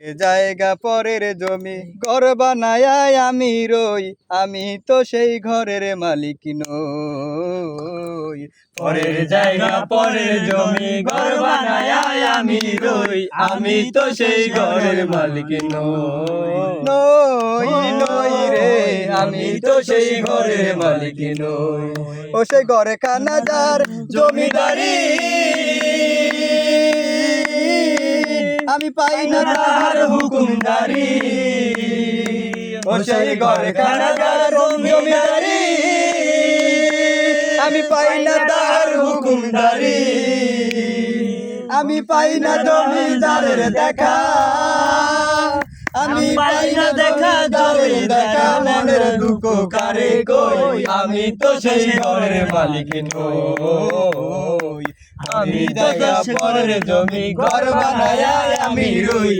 এ জায়গা পরের জমি ঘর বানায় আমি রই, আমি তো সেই ঘরের মালিক নই। পরের জায়গা পরের জমি ঘর বানায় আমি রই, আমি তো সেই ঘরের মালিক নই। নই নই রে, আমি তো সেই ঘরের মালিক নই। ও সেই ঘরে খানাদার জমিদারি, আমি পাই না তার হুকুমদারি। ও সেই ঘরে খানাদার জমিদারি, আমি পাই না তার হুকুমদারি। আমি পাই না জমিদারের দেখা, আমি পাই না দেখা জমির দেখা। মনের দুঃখ কারে কই, আমি তো সেই ঘরের মালিক নই। আমি জায়গা পরের জমি ঘর বানায় আমি রই।